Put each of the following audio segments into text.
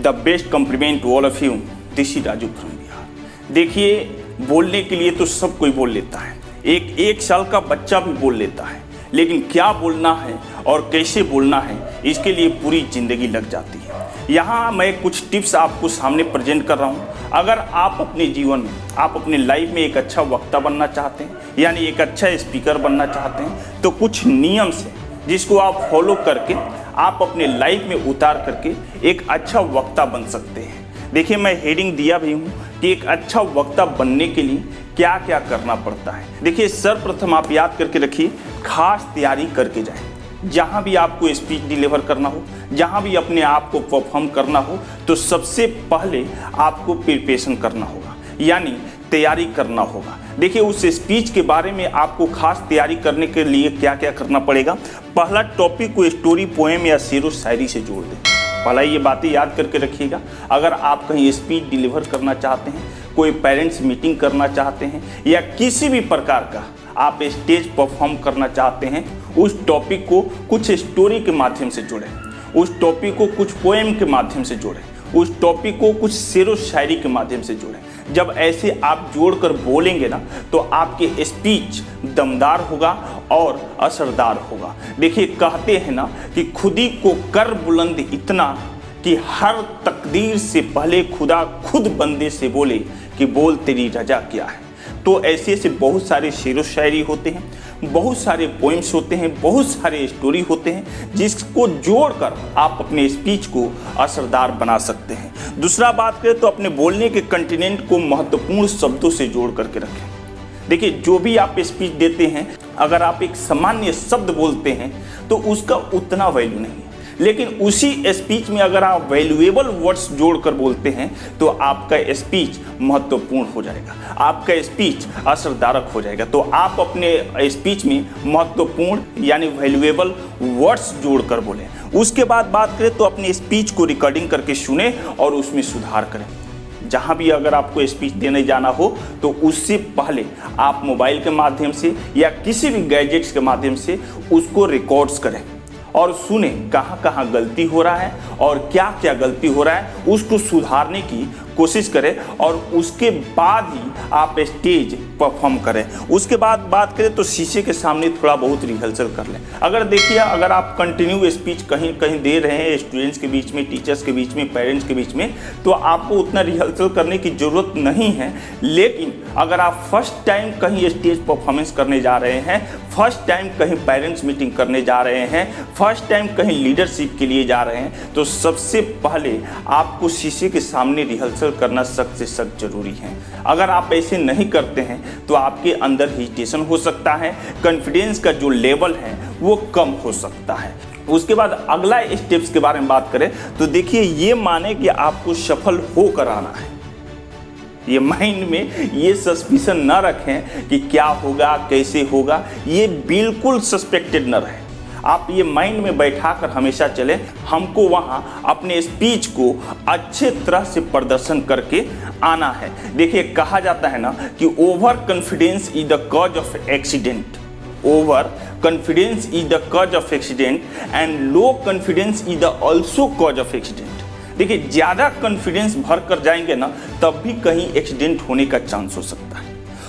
The best compliment to all of you, this is Raju from Bihar. देखिए, बोलने के लिए तो सब कोई बोल लेता है, एक साल का बच्चा भी बोल लेता है, लेकिन क्या बोलना है और कैसे बोलना है इसके लिए पूरी ज़िंदगी लग जाती है। यहाँ मैं कुछ टिप्स आपको सामने प्रेजेंट कर रहा हूँ। अगर आप अपने जीवन में, आप अपने लाइफ में एक अच्छा वक्ता बनना चाहते हैं, यानी एक अच्छा स्पीकर बनना चाहते हैं, तो कुछ नियम से जिसको आप फॉलो करके आप अपने लाइफ में उतार करके एक अच्छा वक्ता बन सकते हैं। देखिए, मैं हेडिंग दिया भी हूँ कि एक अच्छा वक्ता बनने के लिए क्या क्या करना पड़ता है। देखिए, सर्वप्रथम आप याद करके रखिए, खास तैयारी करके जाएं। जहाँ भी आपको स्पीच डिलीवर करना हो, जहाँ भी अपने आप को परफॉर्म करना हो, तो सबसे पहले आपको प्रिपरेशन करना होगा, यानी तैयारी करना होगा। देखिए, उस स्पीच के बारे में आपको खास तैयारी करने के लिए क्या क्या करना पड़ेगा। पहला टॉपिक को स्टोरी, पोएम या शेरो शायरी से जोड़ दें। पहला ये बातें याद करके रखिएगा। अगर आप कहीं स्पीच डिलीवर करना चाहते हैं, कोई पेरेंट्स मीटिंग करना चाहते हैं, या किसी भी प्रकार का आप स्टेज परफॉर्म करना चाहते हैं, उस टॉपिक को कुछ स्टोरी के माध्यम से जोड़ें, उस टॉपिक को कुछ पोएम के माध्यम से जोड़ें, उस टॉपिक को कुछ शेरो शायरी के माध्यम से जोड़ें। जब ऐसे आप जोड़कर बोलेंगे ना, तो आपके स्पीच दमदार होगा और असरदार होगा। देखिए, कहते हैं ना कि खुदी को कर बुलंद इतना कि हर तकदीर से पहले खुदा खुद बंदे से बोले कि बोल तेरी रजा क्या है। तो ऐसे ऐसे बहुत सारे शेरो शायरी होते हैं, बहुत सारे पोइम्स होते हैं, बहुत सारे स्टोरी होते हैं, जिसको जोड़कर आप अपने स्पीच को असरदार बना सकते हैं। दूसरा बात करें तो अपने बोलने के कंटेंट को महत्वपूर्ण शब्दों से जोड़ करके रखें। देखिए, जो भी आप स्पीच देते हैं, अगर आप एक सामान्य शब्द बोलते हैं तो उसका उतना वैल्यू नहीं है, लेकिन उसी स्पीच में अगर आप वैल्यूएबल वर्ड्स जोड़कर बोलते हैं तो आपका स्पीच महत्वपूर्ण हो जाएगा, आपका स्पीच असरदारक हो जाएगा। तो आप अपने स्पीच में महत्वपूर्ण यानी वैल्यूएबल वर्ड्स जोड़कर बोलें। उसके बाद बात करें तो अपने स्पीच को रिकॉर्डिंग करके सुने और उसमें सुधार करें। जहाँ भी अगर आपको स्पीच देने जाना हो तो उससे पहले आप मोबाइल के माध्यम से या किसी भी गैजेट्स के माध्यम से उसको रिकॉर्ड्स करें और सुने कहाँ कहाँ गलती हो रहा है और क्या क्या गलती हो रहा है, उसको सुधारने की कोशिश करें और उसके बाद ही आप स्टेज परफॉर्म करें। उसके बाद बात करें तो शीशे के सामने थोड़ा बहुत रिहर्सल कर लें। अगर देखिए, अगर आप कंटिन्यू स्पीच कहीं कहीं दे रहे हैं, स्टूडेंट्स के बीच में, टीचर्स के बीच में, पेरेंट्स के बीच में, तो आपको उतना रिहर्सल करने की ज़रूरत नहीं है। लेकिन अगर आप फर्स्ट टाइम कहीं स्टेज परफॉर्मेंस करने जा रहे हैं, फर्स्ट टाइम कहीं पेरेंट्स मीटिंग करने जा रहे हैं, फर्स्ट टाइम कहीं लीडरशिप के लिए जा रहे हैं, तो सबसे पहले आपको शीशे के सामने रिहर्सल करना सख्त से सख्त जरूरी है। अगर आप ऐसे नहीं करते हैं तो आपके अंदर हेजिटेशन हो सकता है, कॉन्फिडेंस का जो लेवल है वो कम हो सकता है। उसके बाद अगला स्टेप्स के बारे में बात करें तो देखिए, ये माने कि आपको सफल होकर आना है। ये माइंड में ये सस्पिशन न रखें कि क्या होगा, कैसे होगा, ये बिल्कुल सस्पेक्टेड न रहे। आप ये माइंड में बैठाकर हमेशा चलें, हमको वहाँ अपने स्पीच को अच्छे तरह से प्रदर्शन करके आना है। देखिए, कहा जाता है ना कि over confidence is the cause of accident, over confidence is the cause of accident and low confidence is the also cause of accident. देखिए, ज़्यादा कॉन्फिडेंस भर कर जाएंगे ना, तब भी कहीं एक्सीडेंट होने का चांस हो सकता है,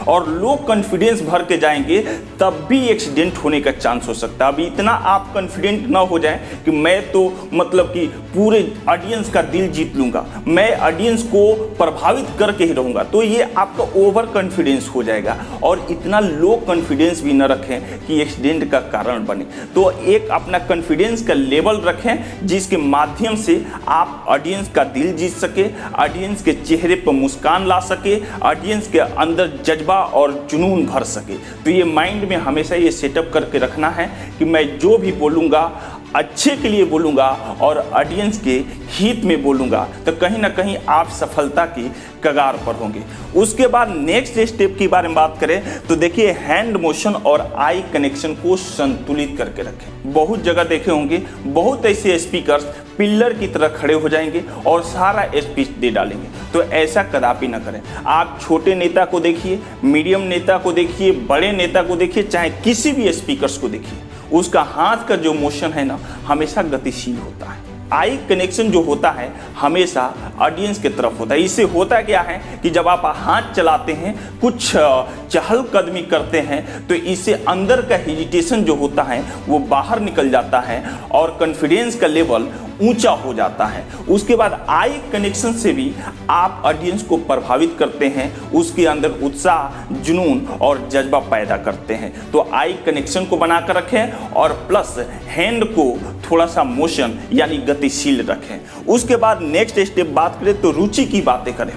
और लो कॉन्फिडेंस भर के जाएंगे तब भी एक्सीडेंट होने का चांस हो सकता है। अभी इतना आप कॉन्फिडेंट ना हो जाएं कि मैं तो मतलब कि पूरे ऑडियंस का दिल जीत लूँगा, मैं ऑडियंस को प्रभावित करके ही रहूँगा, तो ये आपका ओवर कॉन्फिडेंस हो जाएगा। और इतना लो कॉन्फिडेंस भी न रखें कि एक्सीडेंट का कारण बने। तो एक अपना कॉन्फिडेंस का लेवल रखें जिसके माध्यम से आप ऑडियंस का दिल जीत सके, ऑडियंस के चेहरे पर मुस्कान ला सके, ऑडियंस के अंदर जज्बा और जुनून भर सके। तो ये माइंड में हमेशा ये सेटअप करके रखना है कि मैं जो भी बोलूँगा अच्छे के लिए बोलूँगा और ऑडियंस के हित में बोलूँगा, तो कहीं ना कहीं आप सफलता की कगार पर होंगे। उसके बाद नेक्स्ट स्टेप के बारे में बात करें तो देखिए, हैंड मोशन और आई कनेक्शन को संतुलित करके रखें। बहुत जगह देखे होंगे, बहुत ऐसे स्पीकर्स पिल्लर की तरह खड़े हो जाएंगे और सारा स्पीच दे डालेंगे, तो ऐसा कदापि ना करें। आप छोटे नेता को देखिए, मीडियम नेता को देखिए, बड़े नेता को देखिए, चाहे किसी भी स्पीकर्स को देखिए, उसका हाथ का जो मोशन है ना, हमेशा गतिशील होता है। आई कनेक्शन जो होता है हमेशा ऑडियंस की तरफ होता है। इससे होता क्या है कि जब आप हाथ चलाते हैं, कुछ चहलकदमी करते हैं, तो इससे अंदर का हेजिटेशन जो होता है वो बाहर निकल जाता है और कॉन्फिडेंस का लेवल ऊंचा हो जाता है। उसके बाद आई कनेक्शन से भी आप ऑडियंस को प्रभावित करते हैं, उसके अंदर उत्साह, जुनून और जज्बा पैदा करते हैं। तो आई कनेक्शन को बनाकर रखें और प्लस हैंड को थोड़ा सा मोशन यानी गतिशील रखें। उसके बाद नेक्स्ट स्टेप बात करें तो रुचि की बातें करें।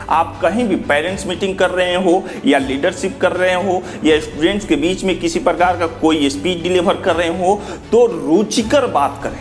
आप कहीं भी पेरेंट्स मीटिंग कर रहे हो या लीडरशिप कर रहे हो या स्टूडेंट्स के बीच में किसी प्रकार का कोई स्पीच डिलीवर कर रहे हो तो रुचिकर बात करें।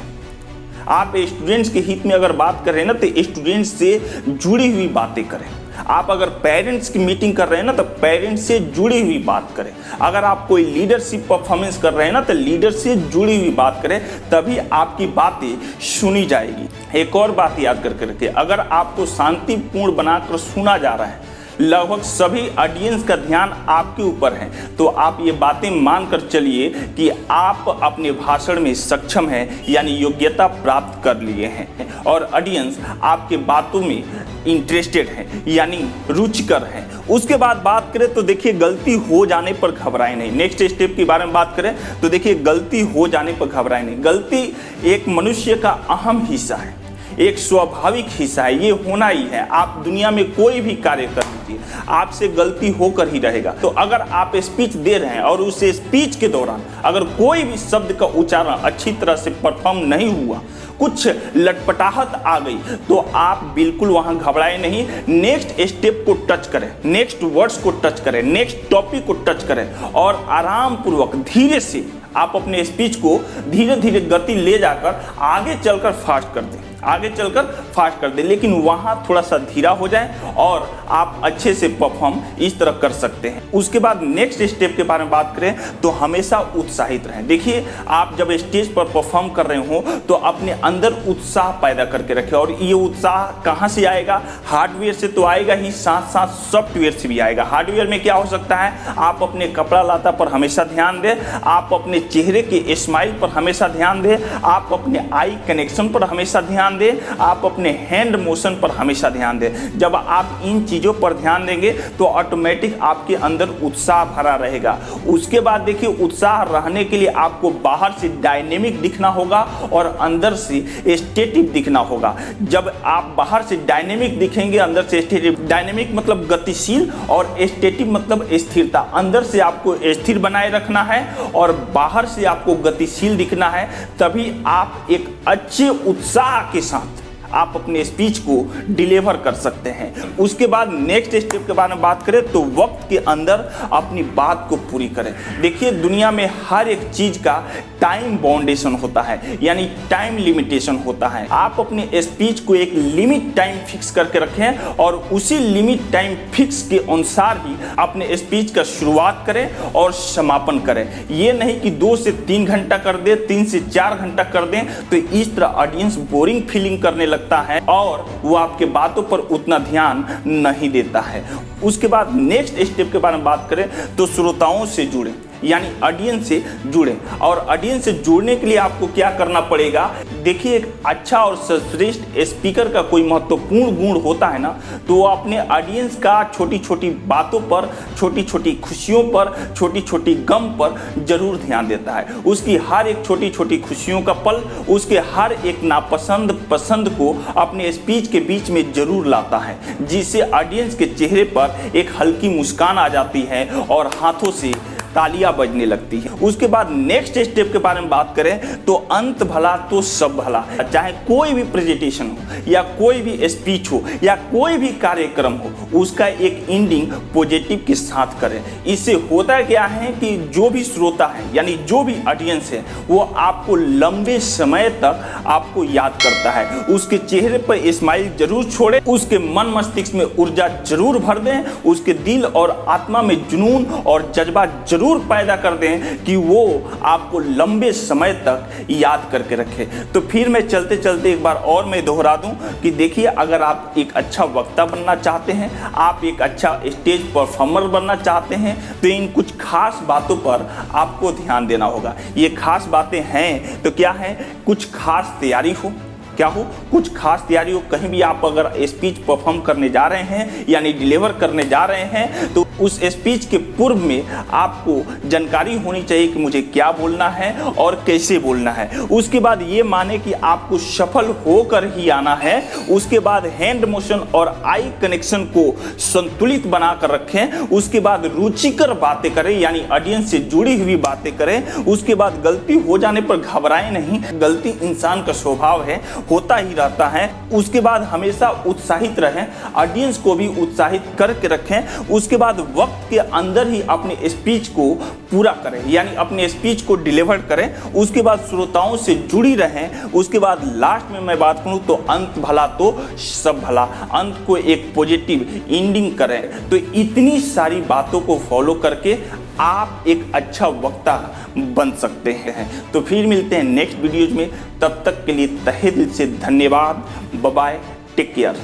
आप स्टूडेंट्स के हित में अगर बात कर रहे हैं ना तो स्टूडेंट्स से जुड़ी हुई बातें करें। आप अगर पेरेंट्स की मीटिंग कर रहे हैं ना तो पेरेंट्स से जुड़ी हुई बात करें। अगर आप कोई लीडरशिप परफॉर्मेंस कर रहे हैं ना तो लीडर से जुड़ी हुई बात करें, तभी आपकी बातें सुनी जाएगी। एक और बात याद करके रखिए, अगर आपको शांतिपूर्ण बनाकर सुना जा रहा है, लगभग सभी ऑडियंस का ध्यान आपके ऊपर है, तो आप ये बातें मानकर चलिए कि आप अपने भाषण में सक्षम हैं, यानी योग्यता प्राप्त कर लिए हैं और ऑडियंस आपके बातों में इंटरेस्टेड है यानी रुचिकर है। उसके बाद बात करें तो देखिए गलती हो जाने पर घबराएं नहीं। नेक्स्ट स्टेप के बारे में बात करें तो देखिए गलती हो जाने पर घबराएं नहीं। गलती एक मनुष्य का अहम हिस्सा है, एक स्वाभाविक हिस्सा है, ये होना ही है। आप दुनिया में कोई भी कार्य कर लीजिए, आपसे गलती होकर ही रहेगा। तो अगर आप स्पीच दे रहे हैं और उस स्पीच के दौरान अगर कोई भी शब्द का उच्चारण अच्छी तरह से परफॉर्म नहीं हुआ, कुछ लटपटाहट आ गई, तो आप बिल्कुल वहां घबराए नहीं। नेक्स्ट स्टेप को टच करें, नेक्स्ट वर्ड्स को टच करें, नेक्स्ट टॉपिक को टच करें और आराम पूर्वक धीरे से आप अपने स्पीच को धीरे धीरे गति ले जाकर आगे चलकर फास्ट कर दें, आगे चलकर फास्ट कर दें, लेकिन वहां थोड़ा सा धीरा हो जाए और आप अच्छे से परफॉर्म इस तरह कर सकते हैं। उसके बाद नेक्स्ट स्टेप के बारे में बात करें तो हमेशा उत्साहित रहें। देखिए आप जब स्टेज पर परफॉर्म कर रहे हो तो अपने अंदर उत्साह पैदा करके रखें, और ये उत्साह कहाँ से आएगा? हार्डवेयर से तो आएगा ही, साथ साथ सॉफ्टवेयर से भी आएगा। हार्डवेयर में क्या हो सकता है? आप अपने कपड़ा लता पर हमेशा ध्यान दें, आप अपने चेहरे के स्माइल पर हमेशा ध्यान दें, आप अपने आई कनेक्शन पर हमेशा ध्यान दें, आप अपने हैंड मोशन पर हमेशा ध्यान दें। जब आप इन चीजों पर ध्यान देंगे तो ऑटोमेटिक आपके अंदर उत्साह भरा रहेगा। उसके बाद देखिए उत्साह रहने के लिए आपको बाहर से डायनेमिक दिखना होगा और अंदर से स्टेटिक दिखना होगा। जब आप बाहर से डायनेमिक दिखेंगे, अंदर से स्टेटिक, डायनेमिक मतलब गतिशील और स्टेटिक मतलब स्थिरता। अंदर से आपको स्थिर बनाए रखना है और बाहर से आपको गतिशील दिखना है, तभी आप एक अच्छे उत्साह के साथ आप अपने स्पीच को डिलीवर कर सकते हैं। उसके बाद नेक्स्ट स्टेप के बारे में बात करें तो वक्त के अंदर अपनी बात को पूरी करें। देखिए दुनिया में हर एक चीज का टाइम बाउंडेशन होता है, यानी टाइम लिमिटेशन होता है। आप अपने स्पीच को एक लिमिट टाइम फिक्स करके रखें और उसी लिमिट टाइम फिक्स के अनुसार ही अपने स्पीच का शुरुआत करें और समापन करें। ये नहीं कि 2 से 3 घंटा कर दें, 3 से 4 घंटा कर दें, तो इस तरह ऑडियंस बोरिंग फीलिंग करने लगता है और वो आपके बातों पर उतना ध्यान नहीं देता है। उसके बाद नेक्स्ट स्टेप के बारे में बात करें तो श्रोताओं से जुड़े, यानी ऑडियंस से जुड़े। और ऑडियंस से जुड़ने के लिए आपको क्या करना पड़ेगा? देखिए एक अच्छा और श्रेष्ठ स्पीकर का कोई महत्वपूर्ण गुण होता है ना, तो वो अपने ऑडियंस का छोटी छोटी बातों पर, छोटी छोटी खुशियों पर, छोटी छोटी गम पर जरूर ध्यान देता है। उसकी हर एक छोटी छोटी खुशियों का पल, उसके हर एक नापसंद पसंद को अपने स्पीच के बीच में जरूर लाता है, जिससे ऑडियंस के चेहरे पर एक हल्की मुस्कान आ जाती है और हाथों से तालियां बजने लगती है। उसके बाद नेक्स्ट स्टेप के बारे में बात करें तो अंत भला तो सब भला। चाहे कोई भी प्रेजेंटेशन हो या कोई भी स्पीच हो या कोई भी कार्यक्रम हो, उसका एक एंडिंग पॉजिटिव के साथ करें। इससे होता क्या है कि जो भी श्रोता है यानी जो भी ऑडियंस है वो आपको लंबे समय तक आपको याद करता है। उसके चेहरे पर स्माइल जरूर छोड़े, उसके मन मस्तिष्क में ऊर्जा जरूर भर दें, उसके दिल और आत्मा में जुनून और जज्बा जरूर पैदा कर दें कि वो आपको लंबे समय तक याद करके रखे। तो फिर मैं चलते चलते एक बार और मैं दोहरा दूं कि देखिए अगर आप एक अच्छा वक्ता बनना चाहते हैं, आप एक अच्छा स्टेज परफॉर्मर बनना चाहते हैं, तो इन कुछ खास बातों पर आपको ध्यान देना होगा। ये खास बातें हैं तो क्या है? कुछ खास तैयारी हो, क्या हो, कुछ खास तैयारी हो, कहीं भी आप अगर स्पीच परफॉर्म करने जा रहे हैं यानी डिलीवर करने जा रहे हैं, तो उस स्पीच के पूर्व में आपको जानकारी होनी चाहिए कि मुझे क्या बोलना है और कैसे बोलना है। उसके बाद ये माने कि आपको सफल होकर ही आना है। उसके बाद हैंड मोशन और आई कनेक्शन को संतुलित बनाकर रखें। उसके बाद रुचिकर बातें करें यानी ऑडियंस से जुड़ी हुई बातें करें। उसके बाद गलती हो जाने पर घबराएं नहीं, गलती इंसान का स्वभाव है, होता ही रहता है। उसके बाद हमेशा उत्साहित रहें, ऑडियंस को भी उत्साहित करके रखें। उसके बाद वक्त के अंदर ही अपने स्पीच को पूरा करें यानी अपने स्पीच को डिलीवर करें। उसके बाद श्रोताओं से जुड़ी रहें। उसके बाद लास्ट में मैं बात करूं तो अंत भला तो सब भला, अंत को एक पॉजिटिव एंडिंग करें। तो इतनी सारी बातों को फॉलो करके आप एक अच्छा वक्ता बन सकते हैं। तो फिर मिलते हैं नेक्स्ट वीडियोज में, तब तक के लिए तहे दिल से धन्यवाद। Bye bye, take care.